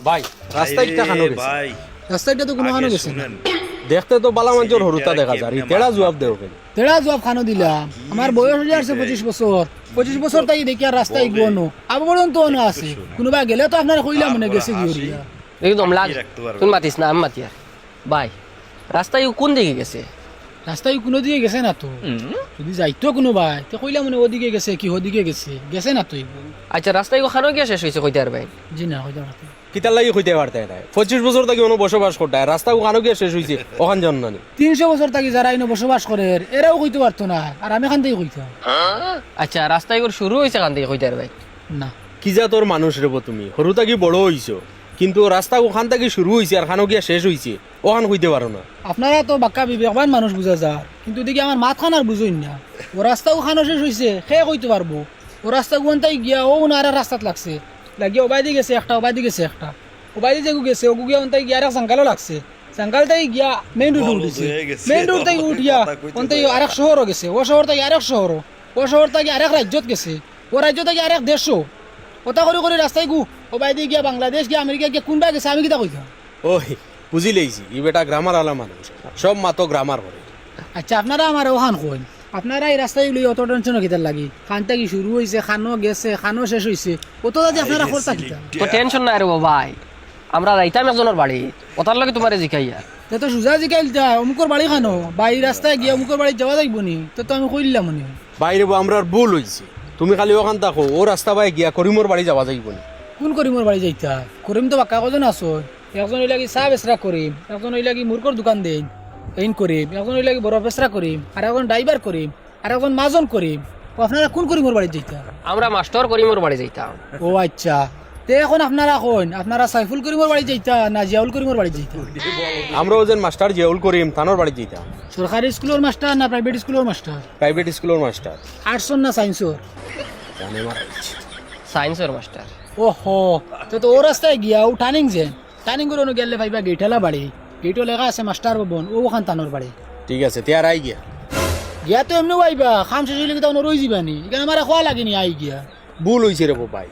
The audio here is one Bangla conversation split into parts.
ভাই রাস্তা একটা খানো গেছে ভাই রাস্তাটা তো কোনো খানো গেছে না। দেখতে তো বালা মানুষের হরুতা দেখা যায় তেড়া জবাব দেও কেন তেরা জবাব খানো দিলাম আমার বয়স হয়ে আসছে 25 বছর তাই দেখি আর রাস্তায় গনো আবার পর্যন্ত অন্য আছে কোনোবা গেলে তো আপনারা কইলাম মনে গেছে গিয়া একদম লাগ তুই মাতিস না আমি মাতি আর ভাই রাস্তায় কোন দিকে গেছে রাস্তায় কোনো দিকে গেছে না তো যদি যাইতো কোনোবা তো কইলাম মনে ওদিকে গেছে কি ওদিকে গেছে না তো আচ্ছা রাস্তায় খানো গিয়া শেষ হয়েছে কইতে আর ভাই জি না হইতো না কিতার লাগি হইতে পারতে না 25 বছর থেকে কোনো বসবাস করতে রাস্তা খানো গিয়ে শেষ হইছে ওখান জন না 300 বছর থাকি যারা এনে বসবাস করে এরাও কইতে পারতো না আর আমি এখান থেকে কইতাম আচ্ছা রাস্তায় শুরু হয়েছে কান থেকে কইতে আর ভাই না কি যা তোর মানুষ রেব তুমি হরুতা কি বড় হইছো কিন্তু রাস্তা ওখান থেকে শুরু হইছে আর খানো গিয়া শেষ হইছে ওখান হইতে পারো না আপনারা তো বাক্কা বিবেকবান মানুষ বুঝা যার কিন্তু দেখি আমার মাথা খান আর বুঝুন না ও রাস্তাও খানো শেষ হইছে সে কইতে পারবো ও রাস্তা গুনতাই গিয়া ও না আর রাস্তাত লাগছে লাগিয়ে ওবাইদি গেছে একটা ওবাইদি গেছে একটা ওবাইদি যে গেছে ও গিয়া ওনতাই গিয়া আর সাঙ্গালও লাগছে সাঙ্গালটাই গিয়া মেইন রোড উঠছে মেইন রোড থেকে উঠিয়া ওনতাই আরেক শহরও গেছে ও শহর থেকে আরেক শহর ও শহর থেকে আরেক রাজ্যত গেছে ও রাজ্য থেকে আরেক দেশও ওটা করে করে রাস্তায় গু ওবাইদি গিয়া বাংলাদেশ গিয়া আমেরিকা গিয়া কোনবা গেছে আমি কিতা কইতাম ওই বুঝি লইছি ই বেটা গ্রামার আলা মানুষ সব মাতো গ্রামার করে আচ্ছা আপনারা আমার ওখান কইন আপনারা এই রাস্তায় লই অত টেনশন কিতার লাগি খানটা কি শুরু হইছে খানো গেছে খানো শেষ হইছে অত যদি আপনারা করতা কিতা তো টেনশন নাই রে ভাই আমরা যাইতাম একজনের বাড়ি ওটার লাগে তোমারে জিকাইয়া তো সুজা জিকাইলতা অমুকর বাড়ি খানো বাড়ি রাস্তায় গিয়ে অমুকর বাড়ি যাওয়া যাইব নি তো আমি কইলাম মনে বাইরে আমরা ভুল হইছে তুমি খালি ওখান থাকো ও রাস্তা বাই গিয়া করিমর বাড়ি যাওয়া যাইব না কোন করিমর বাড়ি যাইতা করিম তো বাক্কা কজন আছো একজন হইলা কি চা বেচরা করিম একজন হইলা কি মুরগর দোকান দেন এইন করিম একজন হইলা কি বড় বেচরা করিম আর একজন ড্রাইভার করিম আর একজন মাজন করিম ও আপনারা কোন করিমর বাড়ি যাইতা আমরা মাস্টার করিমর বাড়ি যাইতাম ও আচ্ছা তে এখন আপনারা কোন আপনারা সাইফুল করিমর বাড়ি যাইতা না জিয়াউল করিমর বাড়ি যাইতা আমরা ওজন মাস্টার জিয়াউল করিম থানোর বাড়ি যেতাম সরকারি স্কুলের মাস্টার না প্রাইভেট স্কুলের মাস্টার প্রাইভেট স্কুলের মাস্টার আর্টসর না সায়েন্সর জানে মারা হইছে। সায়েন্সের মাস্টার ওহো তো ও রাস্তায় গিয়া ও টার্নিং যে টার্নিং করে গেলে ভাইবা গেটলা বাড়ি গেটও লেখা আছে মাস্টার ভবন ও ওখান তানোর বাড়ি ঠিক আছে তিয়ার আই গিয়া গিয়া তো এমনি ভাইবা খাম শেষ হইলে তো রই যাবানি এখানে আমার খোয়া লাগেনি আই গিয়া ভুল হইছে রে ভাই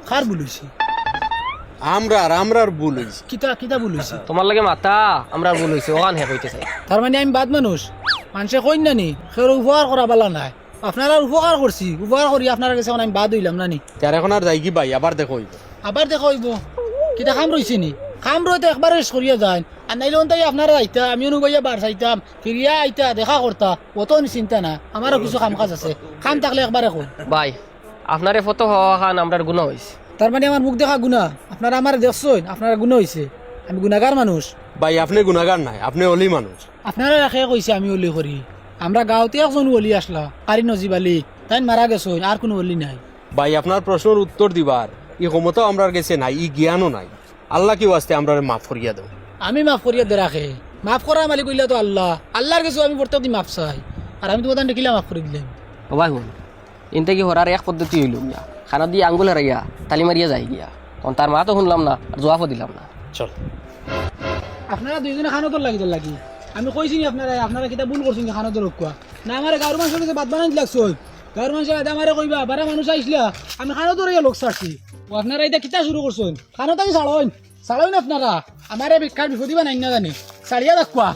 খার বলুছি আমরার ভুল হইছে কিতা কিতা বলুছি তোমার লাগে মাথা আমরা ভুল হয়েছে ওখান হে কইতে চাই তার মানে আমি বাদ মানুষ মানুষে কইন নানি সের উপকার করা বালা নাই আপনারা উপকার করছি উপকার করি আপনার কাছে আমি বাদ হইলাম নানি তার এখন আর যাই কি ভাই আবার দেখো হইব আবার দেখা হইব কিতা খাম রইছে নি খাম রইতে একবার শেষ করিয়া যায় আর নাইলে তাই আপনারা আইতা আমিও নুবাইয়া বার চাইতাম ফিরিয়া আইতা দেখা করতা অত চিন্তা না আমারও কিছু কাম কাজ আছে খাম থাকলে একবারে কই ভাই আপনারে ফটো হওয়া খান আমরার গুণ হয়েছে তার মানে আমার মুখ দেখা গুণা আপনারা আমার দেখছেন আপনারা গুণা হইছে আমি গুণাগার মানুষ ভাই আপনি গুনাগার নাই আপনি অলি মানুষ আপনারা রাখে কইছে আমি অলি করি আমরা গাঁওতে একজন অলি আসলা কারি নজিব আলী তাই মারা গেছেন আর কোনো অলি নাই ভাই আপনার প্রশ্নের উত্তর দিবার ই ক্ষমতাও আমরার কাছে নাই ই জ্ঞানও নাই আল্লাহ কি ওয়াস্তে আমরা মাফ করিয়া দেব আমি মাফ করিয়া দে রাখে মাফ করা মালিক কইলা তো আল্লাহ আল্লাহর কাছে আমি প্রত্যেক দিন মাফ চাই আর আমি তোমাদের দেখিলা মাফ করে দিলাম ও ভাই শুন ইনতে কি হরার এক পদ্ধতি হইল গিয়া খানা দিয়ে আঙ্গুল হারাইয়া তালি মারিয়া যাই গিয়া তখন তার মা তো শুনলাম না আর জবাবও দিলাম না চল আপনারা দুইজনে খানোদর লাগি আমি কইছি নি আপনারা কিতা ভুল করছেন খানোদর কোয়া না আমার গাঁর মানুষের কাছে বাদ বানাই লাগছ গাঁর মানুষের আদা আমারে কইবা বারা মানুষ আইসলা আমি খানোদর লোক ছাড়ছি ও আপনারা এটা কিতা শুরু করছেন খানোটা কি ছাড়ইন আপনারা আমারে বিকার বিপদি বানাই না জানি ছাড়িয়া রাখবা